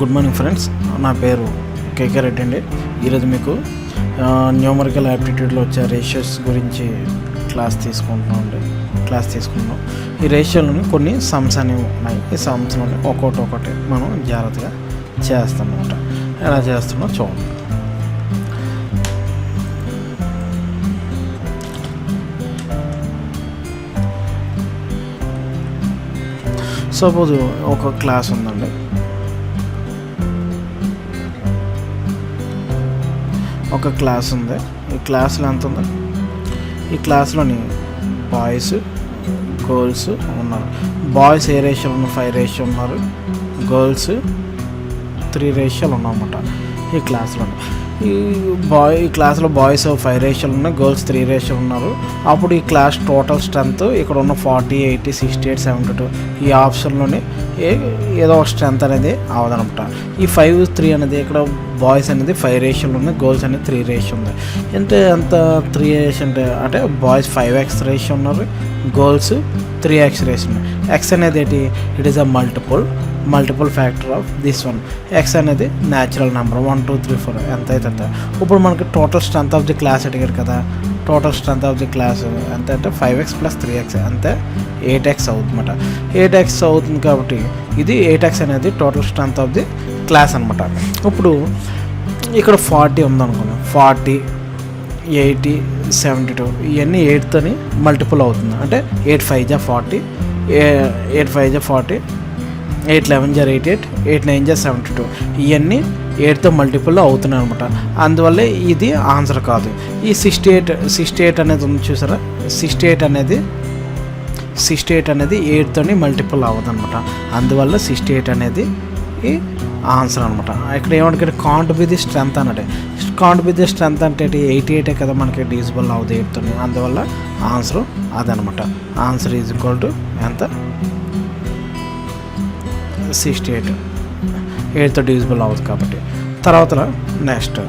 Good morning friends, నా పేరు కేకే రెడ్డి అండి. ఈరోజు మీకు న్యూమరికల్ యాప్టిట్యూడ్లో వచ్చే రేషియోస్ గురించి క్లాస్ తీసుకుంటున్నాం. ఈ రేషియోలోని కొన్ని సమ్స్ అనేవి ఉన్నాయి. ఈ సమ్స్లోని ఒక్కొక్కటి మనం జాగ్రత్తగా చేస్తాం అన్నమాట. ఎలా చేస్తున్నామో చూడండి. సపోజ్ ఒక క్లాస్ ఉందండి. ఒక క్లాస్ ఉంది. ఈ క్లాస్లో ఎంత ఉంది? ఈ క్లాస్లోని బాయ్స్ గర్ల్స్ ఉన్నారు. బాయ్స్ ఏ రేషియోలో ఉన్న 5 రేషియో ఉన్నారు. గర్ల్స్ 3 రేషియోలు ఉన్నాయన్నమాట ఈ క్లాస్లో. ఈ క్లాస్లో బాయ్స్ 5 రేషియోలు ఉన్నాయి, గర్ల్స్ 3 రేషియోలు ఉన్నారు. అప్పుడు ఈ క్లాస్ టోటల్ స్ట్రెంత్ ఇక్కడ ఉన్న 40, 80, 68, 72 ఈ ఆప్షన్లోనే ఏదో ఒక స్ట్రెంత్ అనేది అవదనమాట. ఈ 5, 3 అనేది ఇక్కడ బాయ్స్ అనేది 5 రేషియోలు ఉన్నాయి, గర్ల్స్ అనేది 3 రేషియో ఉంది. అంటే ఎంత 3 రేషియో అంటే బాయ్స్ 5x రేషియో ఉన్నారు, గర్ల్స్ 3x రేషియో ఉన్నాయి. ఎక్స్ అనేది ఏంటి? It is a multiple factor of this one. X అనేది న్యాచురల్ నెంబర్. 1, 2, 3, 4 ఎంత అయితే అంత. ఇప్పుడు మనకి total strength of the class అడిగారు కదా. Total strength of the class ఎంత అంటే 5x + 3x అంతే 8x అవుతుందన్నమాట. 8x అవుతుంది కాబట్టి ఇది 8x అనేది total strength of the class అనమాట. ఇప్పుడు ఇక్కడ 40 ఉందనుకోండి. 40, 80, 72 ఇవన్నీ 8తోని మల్టిపుల్ అవుతుంది. అంటే 8 5 = 40, 8 5 = 40, 8 11 = 88, 8 9 = 72 ఇవన్నీ 8తో మల్టిపుల్ అవుతున్నాయి అనమాట. అందువల్ల ఇది ఆన్సర్ కాదు. ఈ 68 అనేది ఉంది చూసారా. 68 అనేది 8తోని మల్టిపుల్ అవ్వదు అనమాట. అందువల్ల 68 అనేది ఈ ఆన్సర్ అనమాట. ఇక్కడ ఏమంటే కాంట్ బి ది స్ట్రెంత్ అన్నట్టే. కాంట్ బి ది స్ట్రెంత్ అంటే 88 కదా మనకి డివిజిబుల్ అవుతుంది 8తోని. అందువల్ల ఆన్సర్ అదనమాట. ఆన్సర్ ఈజ్ ఈక్వల్ టు ఎంత? 68 8తో డివిజిబుల్ అవుతుంది కాబట్టి. తర్వాత నెక్స్ట్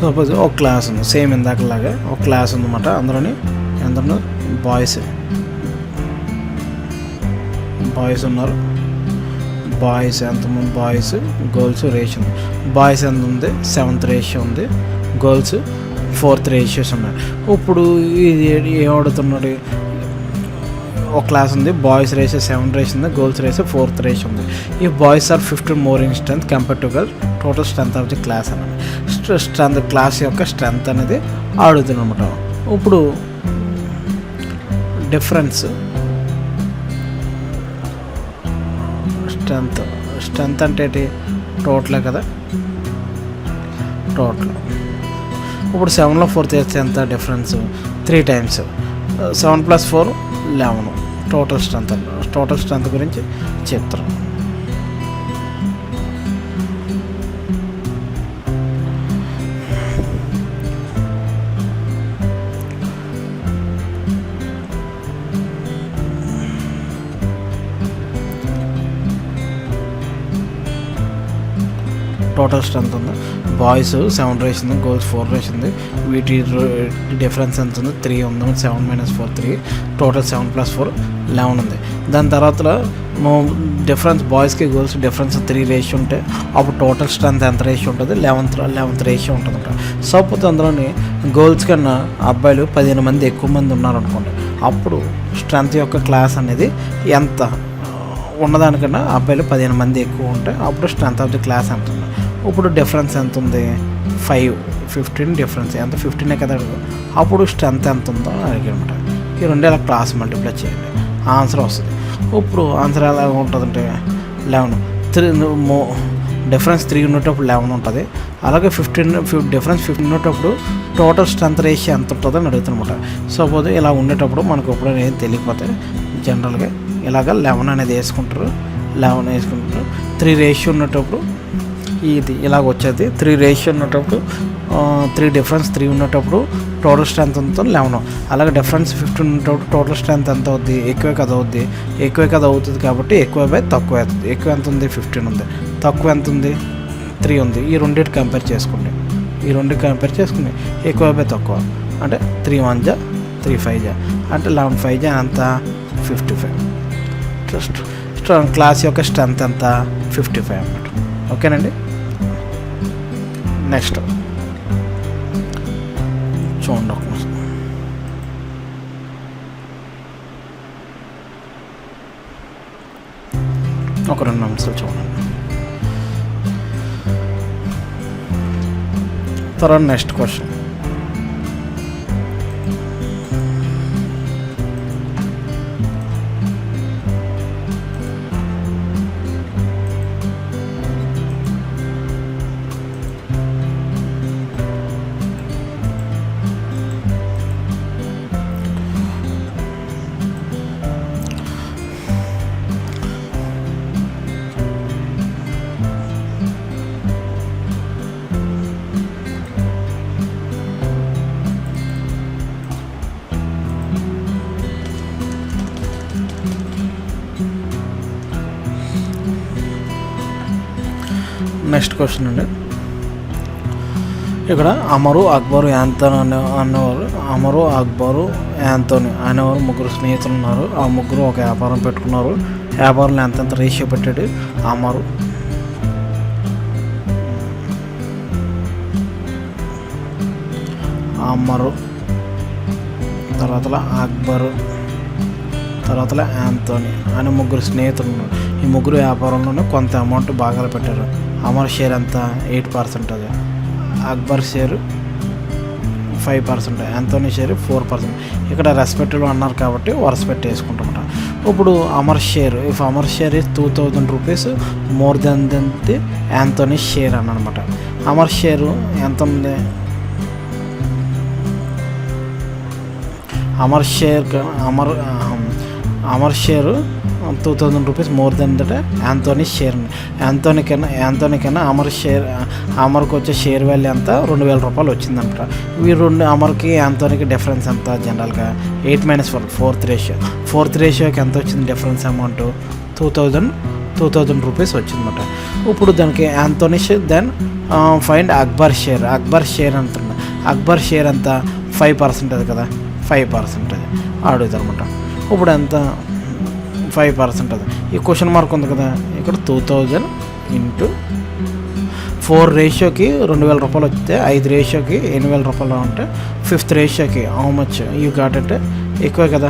సపోజ్ ఒక క్లాస్ ఉంది. సేమ్ ఇందాకలాగా ఒక క్లాస్ ఉందన్నమాట. అందులోని ఎంతలో బాయ్స్ ఉన్నారు. బాయ్స్ ఎంతమంది? బాయ్స్ గర్ల్స్ రేషియో ఉంది. బాయ్స్ ఎంత ఉంది? 7th రేషియో ఉంది. గర్ల్స్ 4th రేషియోస్ ఉన్నాయి. ఇప్పుడు ఇది ఏమడుతున్నాడు? ఒక క్లాస్ ఉంది. బాయ్స్ రేషియో 7 రేషియో ఉంది, గర్ల్స్ రేషియో 4th రేషియో ఉంది. ఈ boys are 15 more in strength compare to girls. Total strength of the class అన్నమాట. క్లాస్ యొక్క స్ట్రెంత్ అనేది అడుగుతుంది అనమాట. ఇప్పుడు డిఫరెన్స్ స్ట్రెంత్ అంటే ఏంటి? టోటలే కదా. టోటల్ ఇప్పుడు 7లో 4 చేస్తే ఎంత డిఫరెన్స్? 3 times 7 + 4 11 టోటల్ స్ట్రెంత్ గురించి చెప్తారు. టోటల్ స్ట్రెంత్ ఉంది. బాయ్స్ 7 రేషియో ఉంది, గర్ల్స్ 4 రేషియో ఉంది. వీటి డిఫరెన్స్ ఎంత ఉంది? 3 ఉంది. 7 - 4 3. టోటల్ 7 + 4 11 ఉంది. దాని తర్వాత డిఫరెన్స్ బాయ్స్కి గర్ల్స్ డిఫరెన్స్ 3 రేషియో ఉంటే అప్పుడు టోటల్ స్ట్రెంత్ ఎంత రేషియో ఉంటుంది? 11th రేషియో ఉంటుంది అనమాట. సపోజ్ అందులోని గర్ల్స్ కన్నా అబ్బాయిలు 15 మంది ఎక్కువ మంది ఉన్నారనుకోండి. అప్పుడు స్ట్రెంత్ యొక్క క్లాస్ అనేది ఎంత ఉన్నదానికన్నా అబ్బాయిలు 15 మంది ఎక్కువ ఉంటే అప్పుడు స్ట్రెంత్ ఆఫ్ ది క్లాస్ ఎంత ఉంది? ఇప్పుడు డిఫరెన్స్ ఎంత ఉంది? 5, 15 డిఫరెన్స్ ఎంత? 15 కదా. అప్పుడు స్ట్రెంత్ ఎంత ఉందో అడిగానమాట. ఈ రెండు ఇలా క్లాస్ మల్టిప్లై చేయండి, ఆన్సర్ వస్తుంది. ఇప్పుడు ఆన్సర్ ఎలా ఉంటుందంటే 11. డిఫరెన్స్ 3 ఉన్నప్పుడు 11 ఉంటుంది. అలాగే 15 డిఫరెన్స్ 15 ఉన్నప్పుడు టోటల్ స్ట్రెంత్ రేషియో ఎంత ఉంటుందో అని అడుగుతానమాట. సపోజ్ ఇలా ఉండేటప్పుడు మనకు ఎప్పుడైనా ఏం తెలియకపోతే జనరల్గా ఇలాగ 11 అనేది వేసుకుంటారు. 11 వేసుకుంటారు. 3 రేషియో ఉన్నప్పుడు ఇది ఇలాగ వచ్చేది. 3 రేషియో ఉన్నప్పుడు 3 డిఫరెన్స్ 3 ఉన్నప్పుడు టోటల్ స్ట్రెంత్ ఎంత 11. అలాగే డిఫరెన్స్ 15 ఉన్నప్పుడు టోటల్ స్ట్రెంత్ ఎంత అవుద్ది? ఎక్కువే కదా అవుద్ది. ఎక్కువే కదా అవుతుంది కాబట్టి ఎక్కువ బై తక్కువ అవుతుంది. ఎక్కువ ఎంత ఉంది? 15 ఉంది. తక్కువ ఎంత ఉంది? 3 ఉంది. ఈ రెండింటి కంపేర్ చేసుకోండి. ఎక్కువ బై తక్కువ అంటే 3 1 జా 3 5 జా అంటే 11 5 జా ఎంత? 55. క్లాస్ యొక్క స్ట్రెంత్ ఎంత? 55 అన్నమాట. ఓకేనండి. నెక్స్ట్ చూడండి ఒక 2 నిమిషాలు చూడండి. తర్వాత నెక్స్ట్ క్వశ్చన్. నెక్స్ట్ క్వశ్చన్ అండి. ఇక్కడ అమరు, అక్బరు, యాంతోని అనేవారు. అమరు, అక్బరు, యాంతోని అనేవారు ముగ్గురు స్నేహితులు ఉన్నారు. ఆ ముగ్గురు ఒక వ్యాపారం పెట్టుకున్నారు. వ్యాపారంలో ఎంతెంత రేషియో పెట్టాడు అమరు తర్వాత అక్బరు తర్వాత యాంతోని అనే ముగ్గురు స్నేహితులు ఉన్నారు. ఈ ముగ్గురు వ్యాపారంలోనే కొంత అమౌంట్ భాగాలు పెట్టారు. అమర్ షేర్ ఎంత? 8%. అది అక్బర్ షేర్ 5%, యాంతోని షేర్ 4%. ఇక్కడ రెస్పెక్టివ్ అన్నారు కాబట్టి వరుస పెట్టి వేసుకుంటామట. ఇప్పుడు Amar share, if Amar share is 2000 rupees more than the Anthony share అన్నమాట. అమర్ షేరు ఎంత ఉంది? Amar share 2000 rupees more than that Anthony share. యాంతోనికన్నా అమర్కి వచ్చే షేర్ వాల్యూ ఎంత? 2000 రూపాయలు వచ్చిందంట. ఈ రెండు అమర్కి యాంతోనికి డిఫరెన్స్ ఎంత? జనరల్గా 8 - 4 ఫోర్త్ రేషియోకి ఎంత వచ్చింది డిఫరెన్స్ అమౌంట్? 2000 రూపీస్ వచ్చిందన్నమాట. ఇప్పుడు దానికి Anthony share, then find Akbar share. Akbar share అంటున్నా. అక్బర్ షేర్ ఎంత? 5% అది కదా, 5% అది అడుగుతారు అనమాట. ఇప్పుడు ఎంత? 5% అది. ఈ క్వశ్చన్ మార్క్ ఉంది కదా, ఇక్కడ 2000 × 4 రేషియోకి 2000 రూపాయలు వస్తే, 5 రేషియోకి 8000 రూపాయలు ఉంటే, 5th రేషియోకి హౌ మచ్ యూ గాట్ అంటే ఎక్కువ కదా,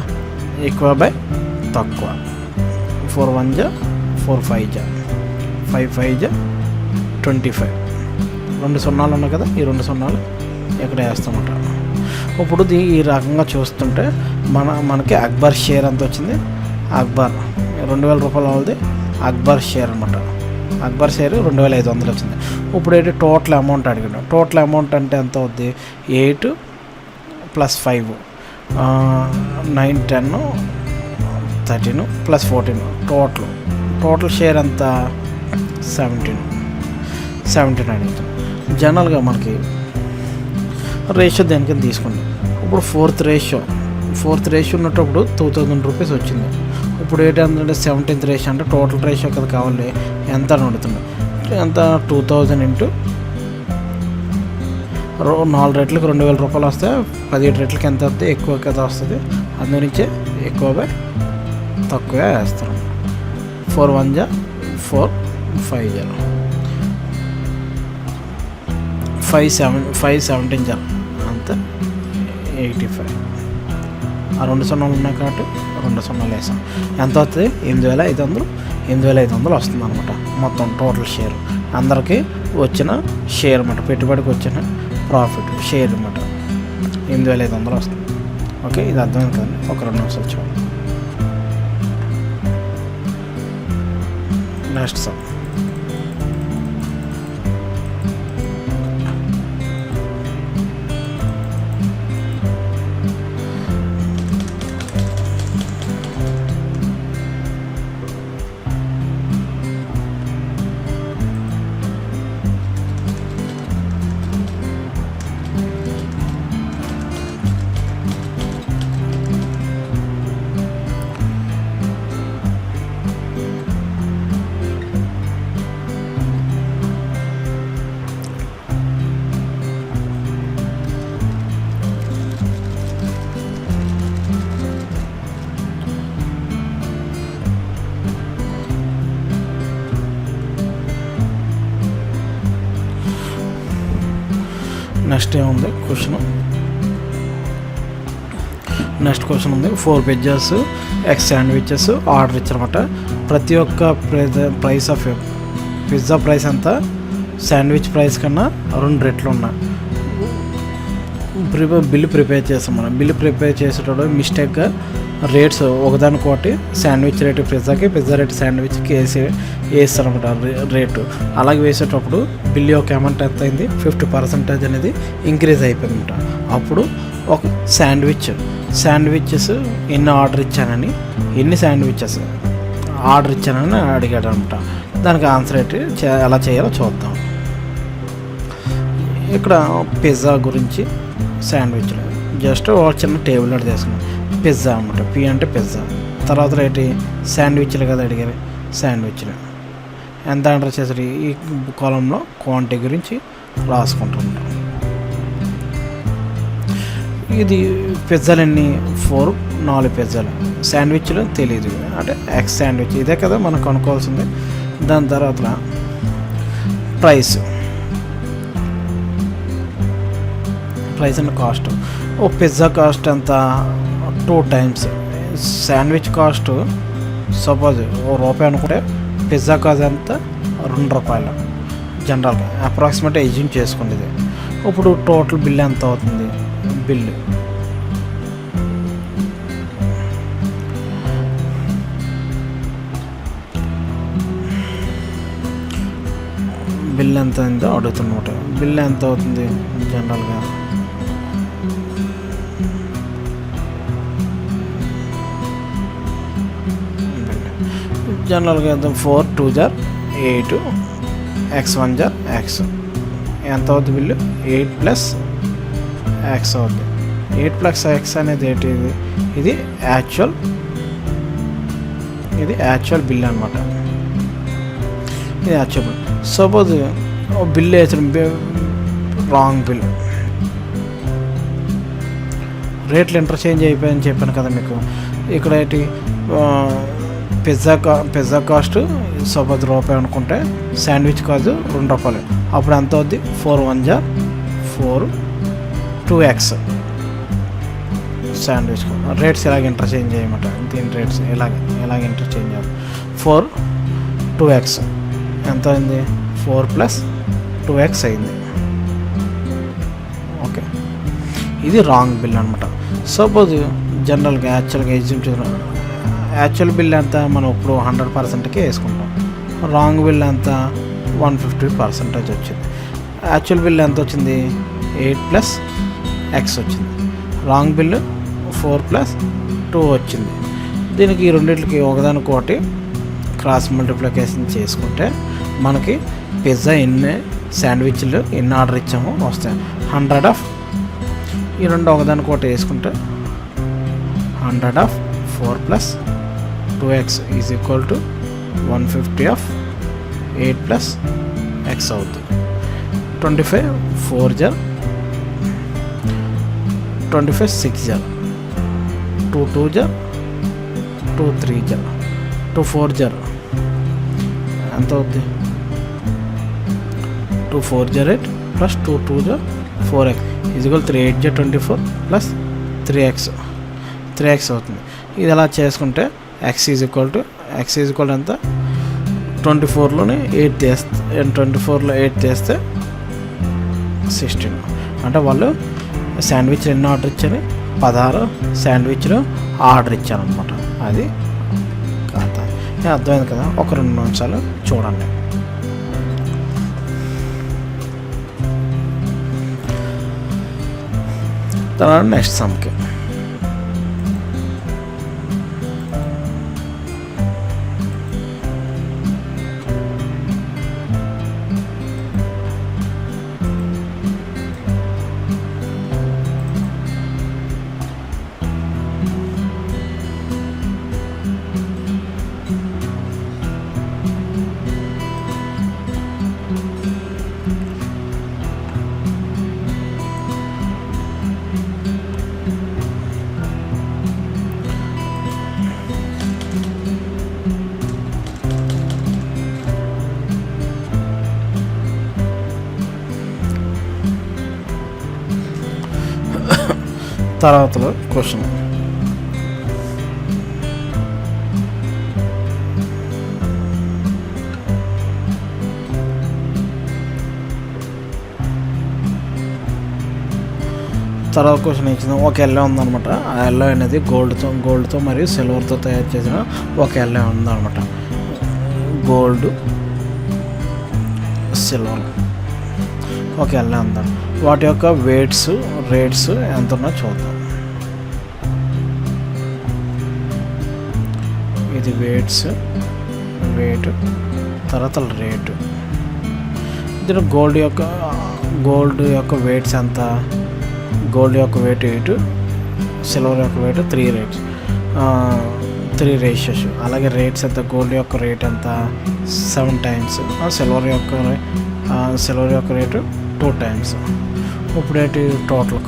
ఎక్కువ బై తక్కువ. 4 1 జా 4 5 జా 5 5 జా 25. 2 సున్నాలు ఉన్నాయి కదా, ఈ 2 సున్నాలు ఇక్కడ వేస్తామట. ఇప్పుడు ఈ రకంగా చూస్తుంటే మనకి అక్బర్ షేర్ ఎంత వచ్చింది? అక్బర్ 2000 రూపాయలు అవుతుంది అక్బర్ షేర్ అనమాట. అక్బర్ షేర్ 2500 వచ్చింది. ఇప్పుడు ఏంటి టోటల్ అమౌంట్ అడిగాడు. టోటల్ అమౌంట్ అంటే ఎంత అవుద్ది? 8 + 5 9 10 13 + 14 టోటల్ షేర్ ఎంత? 17 అడుగుతాం. జనరల్గా మనకి రేషియో దేనికని తీసుకోండి. ఇప్పుడు ఫోర్త్ రేషియో ఉన్నప్పుడు 2000 రూపీస్ వచ్చింది. ఇప్పుడు ఏంటంటే 17th రేషియో అంటే టోటల్ రేషియో కదా కావాలి, ఎంత అని అడుగుతుంది. ఎంత? 2000 × 4 రెట్లకి 2000 రూపాయలు వస్తే 17 రెట్లకి ఎంత వస్తుంది? ఎక్కువ కదా వస్తుంది. అందునుంచే ఎక్కువ బై తక్కువే వేస్తారు. 4 1 జా 4 5 జా 5 17 జా అంతే 85. ఆ 2 సున్నాలు ఉన్నాయి కాబట్టి 2 సున్నాలు వేసాం. ఎంత వస్తుంది? 8500 వస్తుంది అనమాట. మొత్తం టోటల్ షేర్ అందరికీ వచ్చిన షేర్ అనమాట, పెట్టుబడికి వచ్చిన ప్రాఫిట్ షేర్ అనమాట 8500 వస్తుంది. ఓకే, ఇది అర్థమైంది కదండి. ఒక 2 నిమిషాలు చూడండి. Next some. నెక్స్ట్ ఏముంది నెక్స్ట్ క్వశ్చన్ ఉంది 4 pizzas ఎగ్ శాండ్విచెస్ ఆర్డర్ ఇచ్చారన్నమాట. ప్రతి ఒక్క ప్రైస్ ఆఫ్ పిజ్జా ప్రైస్ ఎంత శాండ్విచ్ ప్రైస్ కన్నా 2 రెట్లు ఉన్నాయి. బిల్లు ప్రిపేర్ చేస్తాం. మనం బిల్లు ప్రిపేర్ చేసేటప్పుడు మిస్టేక్గా రేట్స్ ఒకదానికోటి శాండ్విచ్ రేటు పిజ్జా రేటు శాండ్విచ్కి వేస్తారనమాట రేటు. అలాగే వేసేటప్పుడు బిల్లు యొక్క అమౌంట్ ఎంత అయింది 50% అనేది ఇంక్రీజ్ అయిపోయింది అనమాట. అప్పుడు ఒక శాండ్విచెస్ ఎన్ని ఆర్డర్ ఇచ్చానని ఎన్ని శాండ్విచెస్ ఆర్డర్ ఇచ్చానని అడిగాడు అనమాట. దానికి ఆన్సర్ ఏంటి ఎలా చేయాలో చూద్దాం. ఇక్కడ పిజ్జా గురించి శాండ్విచ్లు జస్ట్ ఒక చిన్న టేబుల్ అడిగి తీసుకున్నాం. పిజ్జా అనమాట, పి అంటే పిజ్జా. తర్వాత రేటి శాండ్విచ్లు కదా అడిగారు, శాండ్విచ్లు ఎంత ఆర్డర్ చేసారు ఈ కాలంలో క్వాంటిటీ గురించి రాసుకుంటుంటాం. ఇది పిజ్జాలు ఎన్ని 4 పిజ్జాలు. శాండ్విచ్లు తెలియదు అంటే ఎగ్ శాండ్విచ్ ఇదే కదా మనం కొనుక్కోవాల్సింది. దాని తర్వాత ప్రైస్ అండ్ కాస్ట్. ఓ పిజ్జా కాస్ట్ ఎంత 2 times శాండ్విచ్ కాస్ట్. సపోజ్ ₹1 అనుకుంటే పిజ్జా కాస్ట్ ఎంత ₹2 జనరల్గా అప్రాక్సిమేట్ ఎజ్యూమ్ చేసుకునేది. ఇప్పుడు టోటల్ బిల్ ఎంత అవుతుంది? బిల్లు ఎంత అయిందో అడుగుతున్నమాట. బిల్ ఎంత అవుతుంది జనరల్గా? ఎంత 4 2 8 x 1 x ఎంత అవుతుంది బిల్లు? 8 + x అవుతుంది. 8 + x అనేది ఏంటి? ఇది యాక్చువల్ బిల్ అనమాట. ఇది యాక్చువల్ బిల్. సపోజ్ బిల్ వేసిన రాంగ్ బిల్, రేట్లు ఇంటర్చేంజ్ అయిపోయాయని చెప్పాను కదా మీకు. ఇక్కడ ఏంటి పిజ్జా కాస్ట్ సపోజ్ ₹1 అనుకుంటే శాండ్విచ్ కాస్ట్ ₹2. అప్పుడు ఎంత అవుద్ది? 4 1 4 2x శాండ్విచ్ రేట్స్ ఎలాగ ఇంటర్చేంజ్ చేయమంట. దీని రేట్స్ ఎలాగ ఇంటర్చేంజ్ చేయాలి? 4 2x ఎంత అయింది? 4 + 2x అయింది. ఓకే, ఇది రాంగ్ బిల్ అనమాట. సపోజ్ జనరల్గా యాక్చువల్ బిల్ ఎంత మనం ఇప్పుడు 100%కే వేసుకుంటాం. రాంగ్ బిల్ ఎంత 150% వచ్చింది. యాక్చువల్ బిల్ ఎంత వచ్చింది? 8 + x వచ్చింది. రాంగ్ బిల్లు 4 + 2 వచ్చింది. దీనికి ఈ రెండింటికి ఒకదానికొకటి క్రాస్ మల్టిప్లికేషన్ చేసుకుంటే మనకి పిజ్జా శాండ్విచ్లు ఎన్ని ఆర్డర్ ఇచ్చామో వస్తాయి. 100 ఈ రెండు ఒకదానికొకటి వేసుకుంటే 100 4 + 2x is equal to 150 8 + x అవుతుంది. 25 4 25 6 2 2 2 3 2 4 ఎంత అవుద్ది? 2 4 8 + 2 2 4x ఈజ్ ఈక్వల్ 3 8 24 + 3x అవుతుంది. ఇది ఎలా చేసుకుంటే x ఈజ్ ఈక్వల్ టు ఎంత 24లోనే 8 తీస్తే 24లో 8 తీస్తే 16. అంటే వాళ్ళు శాండ్విచ్లు ఎన్ని ఆర్డర్ ఇచ్చారు? 16 శాండ్విచ్లు ఆర్డర్ ఇచ్చారనమాట. అది కథ. అర్థమైంది కదా? ఒక 2 నిమిషాలు చూడండి. తర్వాత నెక్స్ట్ సమ్కి తర్వాతలో క్వశ్చన్ తర్వాత క్వశ్చన్ ఇచ్చింది. ఒక ఎల్లో ఉందన్నమాట. ఆ ఎల్లో అనేది గోల్డ్తో మరియు సిల్వర్తో తయారు చేసిన ఒక ఎల్లో ఉందన్నమాట. గోల్డ్, సిల్వర్ ఒక ఎల్లో ఉందా. వాటి యొక్క రేట్స్ ఎంత ఉన్నా చూద్దాం. ఇది వెయిట్ తర్వాత రేటు. దీని గోల్డ్ యొక్క వెయిట్స్ ఎంత? గోల్డ్ యొక్క వెయిట్ 8, సిల్వర్ యొక్క వెయిట్ 3 రేషియోస్. అలాగే రేట్స్ ఎంత? గోల్డ్ యొక్క రేట్ ఎంత? 7 times. సిల్వర్ యొక్క రేటు 2 times. ఇప్పుడు ఏంటి? టోటల్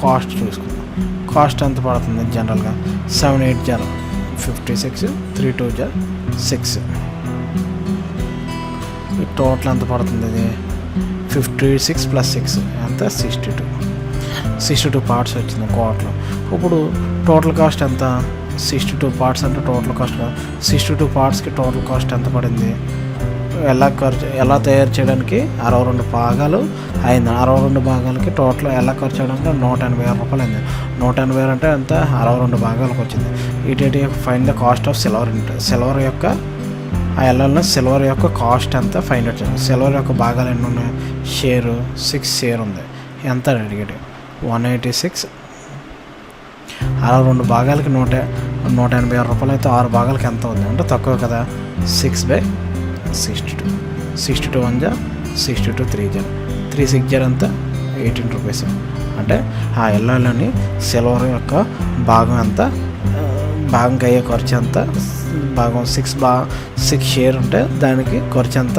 కాస్ట్ చూసుకుందాం. కాస్ట్ ఎంత పడుతుంది? జనరల్గా 7 8 0 56, 3 2 0 6. ఈ టోటల్ ఎంత పడుతుంది? ఇది 56 + 6 ఎంత? 62 పార్ట్స్ వచ్చింది కోట్లో. ఇప్పుడు టోటల్ కాస్ట్ ఎంత? 62 పార్ట్స్ అంటే టోటల్ కాస్ట్ కాదు. 62 పార్ట్స్కి టోటల్ కాస్ట్ ఎంత పడింది? ఎలా తయారు చేయడానికి 62 భాగాలు అయింది. 62 భాగాలకి టోటల్ ఎలా ఖర్చు చేయడానికి 180,000 రూపాయలు అయింది. 180,000 అంటే ఎంత? 62 భాగాలకు వచ్చింది. ఇటు find the cost of silver యొక్క ఆ ఎల్ఎల్ని సిల్వర్ యొక్క కాస్ట్ ఎంత ఫైండ్ అవుట్ చేయాలి. సిల్వర్ యొక్క భాగాలు ఎన్ని ఉన్నాయి? 6 షేర్ ఉంది. ఎంత అడిగాడు? 186. 62 భాగాలకి 180,000 రూపాయలు అయితే 6 భాగాలకి ఎంత అవుతుంది అంటే తక్కువ కదా. 6/62. 62 1 62 3 3 6 ఎంత? 18 రూపీస్. అంటే ఆ ఎల్లోని సిల్వర్ యొక్క భాగం ఎంత? భాగంకి అయ్యే ఖర్చు ఎంత? భాగం 6 షేర్ ఉంటే దానికి ఖర్చు ఎంత?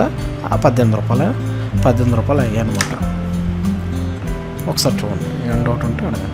18 రూపాయలు అయ్యాయి అనమాట. ఒకసారి చూడండి, ఏం డౌట్ ఉంటే అడగండి.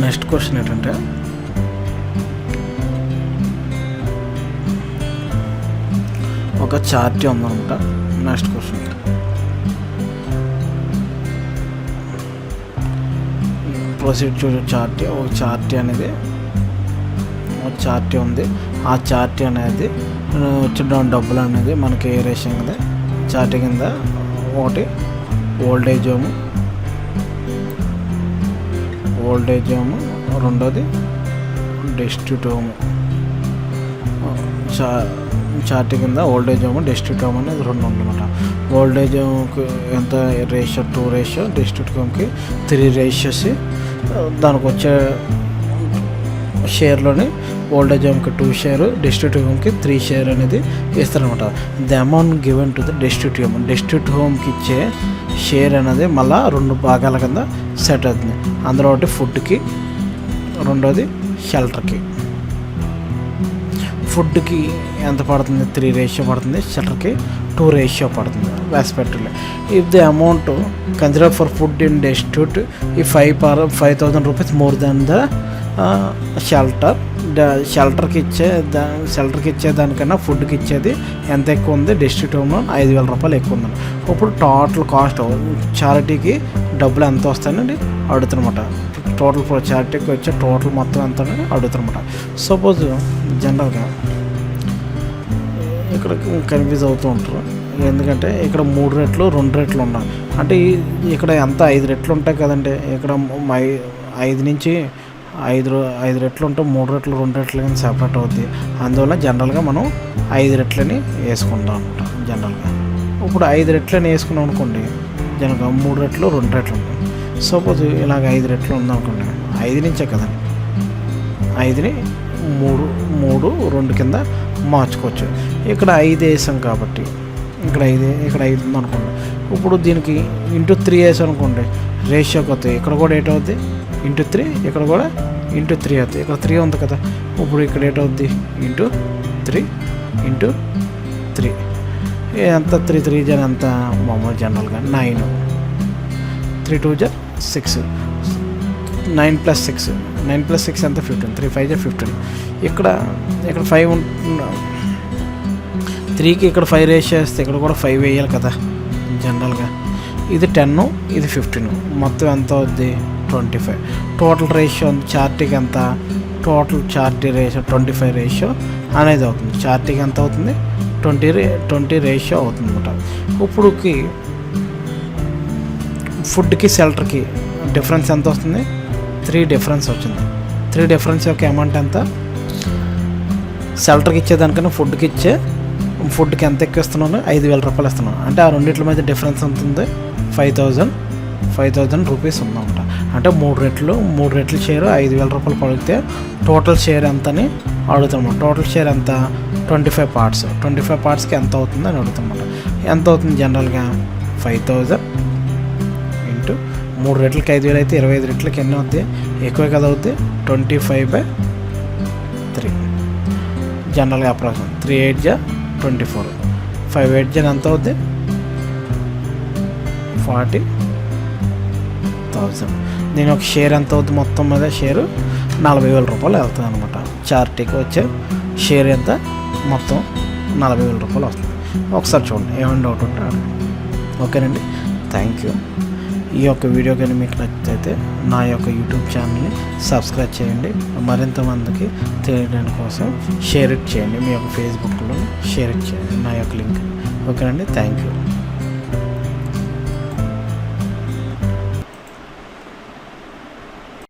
నెక్స్ట్ క్వశ్చన్ ఏంటంటే ఒక చార్ట్ ఉందన్నమాట. Next question proceed to chart. ఒక చార్ట్ అనేది ఉంది. ఆ చార్ట్ అనేది వచ్చిన డబ్బులు అనేది మనకి ఏ రేషన్ కదా. చార్ట్ కింద ఒకటి ఓల్డేజ్ హోము, రెండోది డెస్టిట్యూట్ హోము. చార్ట్ కింద ఓల్డేజ్ హోము, డెస్టిట్యూట్ హోమ్ అనేది 2 ఉందన్నమాట. ఓల్డేజ్ హోమ్కి ఎంత రేషియో? 2 రేషియో. డెస్టిట్యూట్ హోమ్కి 3 రేషియోస్. దానికి వచ్చే షేర్లోని ఓల్డేజ్ హోమ్కి 2 షేర్, డెస్టిట్యూట్ హోమ్కి 3 షేర్ అనేది ఇస్తారనమాట. The amount given to the destitute హోమ్కి ఇచ్చే షేర్ అనేది మళ్ళీ 2 భాగాల కింద సెట్ అవుతుంది. అందులో ఒకటి ఫుడ్కి, రెండోది షెల్టర్కి. ఫుడ్కి ఎంత పడుతుంది? 3 రేషియో పడుతుంది. షెల్టర్కి 2 రేషియో పడుతుంది respectively. If the amount consider for food in destitute ఈ 5,000 రూపీస్ మోర్ దాన్ ద షెల్టర్కి ఇచ్చే దానికన్నా ఫుడ్కి ఇచ్చేది ఎంత ఎక్కువ ఉంది? డెస్టిట్యూట్ హోమ్లో 5,000 రూపాయలు ఎక్కువ ఉంది. ఇప్పుడు టోటల్ కాస్ట్ చారిటీకి డబ్బులు ఎంత వస్తాయని అడుగుతున్నమాట. టోటల్ చారిటీకి వచ్చే టోటల్ మొత్తం ఎంత అని అడుగుతున్నమాట. సపోజ్ జనరల్గా ఇక్కడ కన్ఫ్యూజ్ అవుతూ ఉంటారు. ఎందుకంటే ఇక్కడ 3 రెట్లు 2 రెట్లు ఉన్నాయి. అంటే ఇక్కడ ఎంత 5 రెట్లు ఉంటాయి కదండి. ఇక్కడ 5 నుంచి 5 రెట్లు ఉంటే 3 రెట్లు 2 రెట్లు కానీ సెపరేట్ అవుద్ది. అందువల్ల జనరల్గా మనం 5 రెట్లని వేసుకుంటాం అనమాట. జనరల్గా ఇప్పుడు 5 రెట్లని వేసుకున్నాం అనుకోండి. జనరల్గా 3 రెట్లు 2 రెట్లు ఉంటాయి. సపోజ్ ఇలాగ 5 రెట్లు ఉందనుకోండి. 5 నుంచే కదండి. 5ని 3 2 కింద మార్చుకోవచ్చు. ఇక్కడ 5 వేసాం కాబట్టి ఇక్కడ 5 ఉంది అనుకోండి. ఇప్పుడు దీనికి ఇంటూ 3 వేసాం అనుకోండి, రేషియోకి అవుతాయి. ఇక్కడ కూడా ఏటవుద్ది ఇంటూ 3, ఇక్కడ కూడా ఇంటూ 3 అవుతుంది. ఇక్కడ 3 ఉంది కదా, ఇప్పుడు ఇక్కడ ఏటవుద్ది ఇంటూ 3 ఇంటూ 3 ఎంత 3 జన్ ఎంత మామూలు జనరల్గా 9, 3 2 జ 6, 9 + 6 ఎంత 15, 3 5 జ 15. ఇక్కడ 5 3కి ఇక్కడ 5 రేషియో వేస్తే ఇక్కడ కూడా 5 వేయాలి కదా జనరల్గా. ఇది 10, ఇది 15, మొత్తం ఎంత అవుద్ది 25. టోటల్ రేషియో చార్టీకి ఎంత, టోటల్ చార్టీ రేషియో 25 రేషియో అనేది అవుతుంది. చార్టీకి ఎంత అవుతుంది 20 రేషియో అవుతుంది అనమాట. ఇప్పుడుకి ఫుడ్కి షెల్టర్కి డిఫరెన్స్ ఎంత వస్తుంది, 3 డిఫరెన్స్ వచ్చింది. 3 డిఫరెన్స్ యొక్క అమౌంట్ ఎంత, షెల్టర్కి ఇచ్చేదానికన్నా ఫుడ్కి ఎంత ఎక్కువ ఇస్తున్నాను, 5,000 రూపాయలు ఇస్తున్నాను. అంటే ఆ రెండింటి మధ్య డిఫరెన్స్ ఎంత ఉంది, 5,000 రూపీస్ ఉందన్నమాట. అంటే 3 రెట్లు షేర్ 5,000 రూపాయలు పడితే టోటల్ షేర్ ఎంత అని అడుగుతామన్నమాట. టోటల్ షేర్ ఎంత 25 పార్ట్స్కి ఎంత అవుతుంది అని అడుగుతామన్నమాట. ఎంత అవుతుంది జనరల్గా 5,000 ఇంటూ 3 రెట్లకి 5,000 అయితే 25 రెట్లకి ఎన్ని అవుతుంది, ఎక్కువే కదా అవుతుంది, 25/3 జనరల్గా అప్రాక్సిమేట్. 3 8 జ 24, 5 8 జ ఎంత అవుతుంది 40,000. దీని ఒక షేర్ ఎంత అవుతుంది, మొత్తం మీద షేరు 40,000 రూపాయలు వెళ్తుంది అనమాట. చార్టీకి వచ్చే షేర్ ఎంత మొత్తం 40,000 రూపాయలు వస్తుంది. ఒకసారి చూడండి, ఏమైనా డౌట్ ఉంటే ఓకేనండి. Thank you. ఈ యొక్క వీడియో కానీ మీకు నచ్చితే నా యొక్క యూట్యూబ్ ఛానల్ని సబ్స్క్రైబ్ చేయండి. మరింత మందికి తెలియడానికి కోసం షేర్ ఇట్ చేయండి. మీ యొక్క ఫేస్బుక్లో షేర్ ఇట్ చేయండి నా యొక్క లింక్. ఓకేనండి. Thank you.